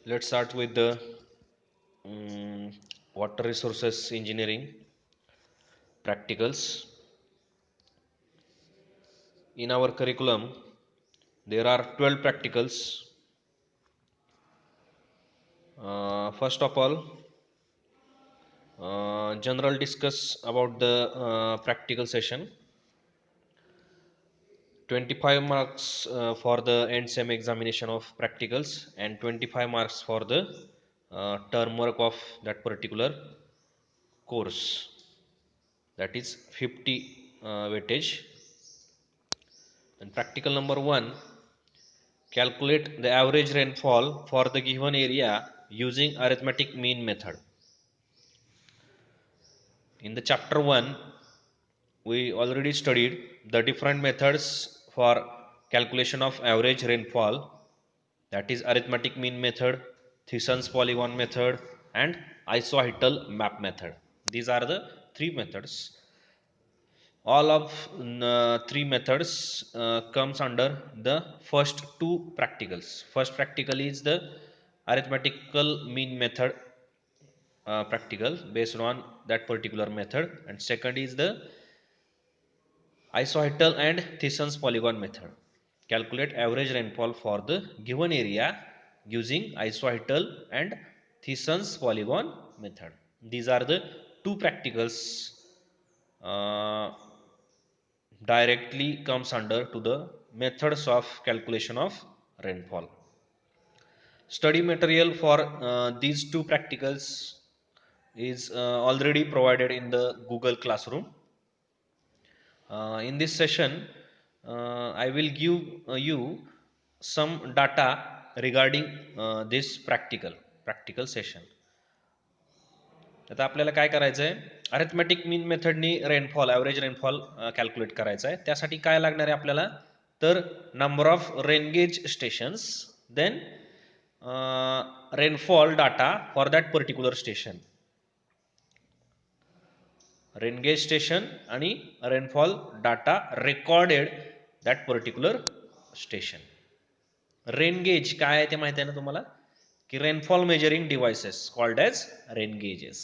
Let's start with the water resources engineering practicals. In our curriculum, there are 12 practicals. First of all, general discuss about the practical session. 25 marks for the end sem examination of practicals and 25 marks for the term work of that particular course. That is 50 weightage. And practical number 1, calculate the average rainfall for the given area using arithmetic mean method. In the chapter 1, we already studied the different methods for calculation of average rainfall, that is arithmetic mean method, Thiessen polygon method, and isohytal map method. These are the three methods. All of three methods comes under the first two practicals. First practical is the arithmetical mean method practical based on that particular method, and second is the isohytal and Thiessen polygon method. Calculate average rainfall for the given area using isohytal and Thiessen polygon method. These are the two practicals uh, directly comes under to the methods of calculation of rainfall. Study material for these two practicals is already provided in the Google Classroom. In this session, I will give you some data regarding this practical session. आता आपल्याला काय करायचं आहे, arithmetic mean मेथडनी rainfall average rainfall calculate करायचा आहे. त्यासाठी काय लागणार आहे आपल्याला, तर number of rain gauge stations, then rainfall data for that particular station. Rain gauge station आणि rainfall data recorded that particular station. Rain gauge काय आहे ते माहिती आहे ना तुम्हाला, की rainfall measuring devices called as rain gauges.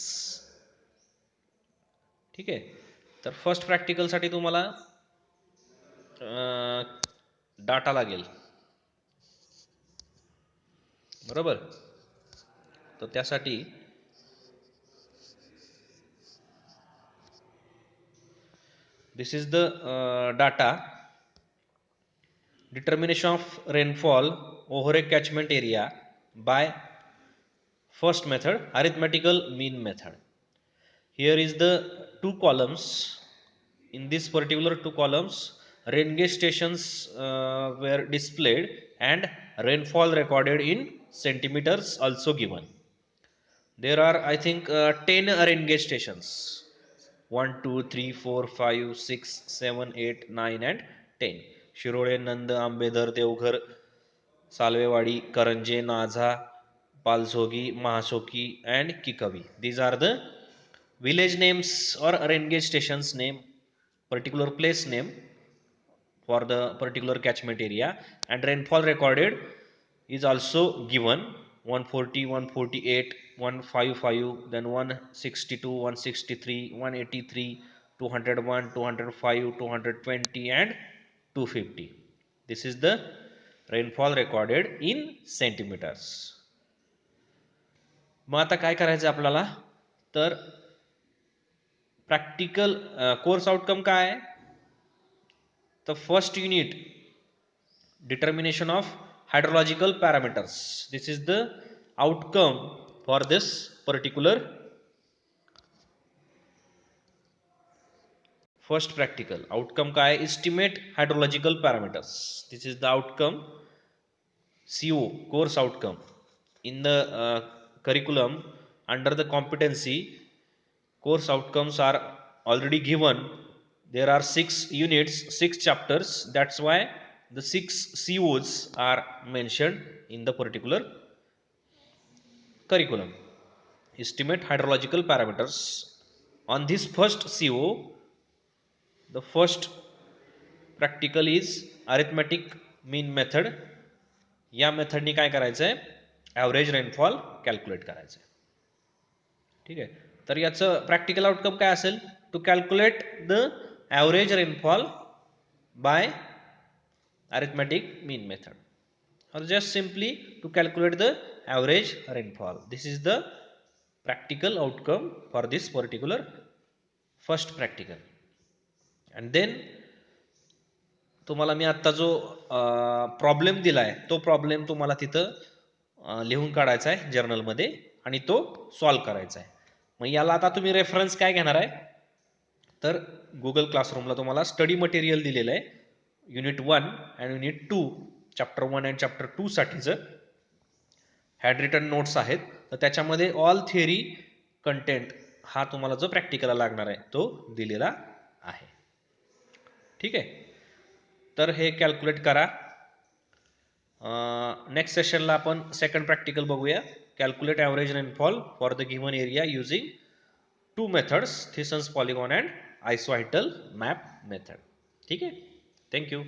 ठीक आहे. तर फर्स्ट प्रॅक्टिकलसाठी तुम्हाला डाटा लागेल, बरोबर. तर त्यासाठी this is the data, determination of rainfall over a catchment area by first method, arithmetical mean method. Here is the two columns. In this particular two columns, rain gauge stations were displayed and rainfall recorded in centimeters also given. There are, I think, 10 rain gauge stations. 1 2 3 4 5 6 7 8 9 and 10. Shirole, Nand, Ambedhar, Deoghar, Salvewadi, Karanje, Naza, Palzogi, Mahasoki and Kikavi. These are the village names or rain gauge stations name, particular place name for the particular catchment area, and rainfall recorded is also given 140, 148, 155, then 162, 163, 183, 201, 205, 220 and 250. This is the rainfall recorded in centimeters. मग आता काय करायचं आपल्याला, तर practical course outcome काय आहे, तर first unit determination of hydrological parameters. This is the outcome for this particular first practical. Outcome काय, estimate hydrological parameters. This is the outcome, CO, course outcome. In the curriculum under the competency, course outcomes are already given. There are 6 units, 6 chapters. That's why the 6 COs are mentioned in the particular curriculum. Estimate hydrological parameters. On this first CO, the first practical is arithmetic mean method. या मेथडनी काय करायचं आहे, average rainfall calculate करायचं आहे. ठीक आहे. तर याचं प्रॅक्टिकल आउटकम काय असेल? To calculate the average rainfall by arithmetic mean method, or just simply to calculate the average rainfall. This is the practical outcome for this particular first practical. And then तुम्हाला मी आत्ता जो problem दिलाय तो problem तुम्हाला तिथं लिहून काढायचा आहे जर्नलमध्ये आणि तो सॉल्व करायचा आहे. मग याला आता तुम्ही रेफरन्स काय घेणार आहे? तर गुगल क्लासरूमला तुम्हाला स्टडी मटेरियल दिलेलं आहे युनिट 1 आणि युनिट 2, चॅप्टर 1 आणि चॅप्टर 2 साठीचं हँड रिटन नोट्स आहेत. तर त्याच्यामध्ये ऑल थिअरी कंटेंट हा तुम्हाला जो प्रॅक्टिकलला लागणार आहे तो दिलेला आहे. ठीक आहे. तर हे कॅल्क्युलेट करा. नेक्स्ट सेशनला आपण सेकंड प्रॅक्टिकल बघूया. Calculate average rainfall for the given area using 2 methods, Thiessen's polygon and isohyetal map method. ठीक आहे. थँक्यू.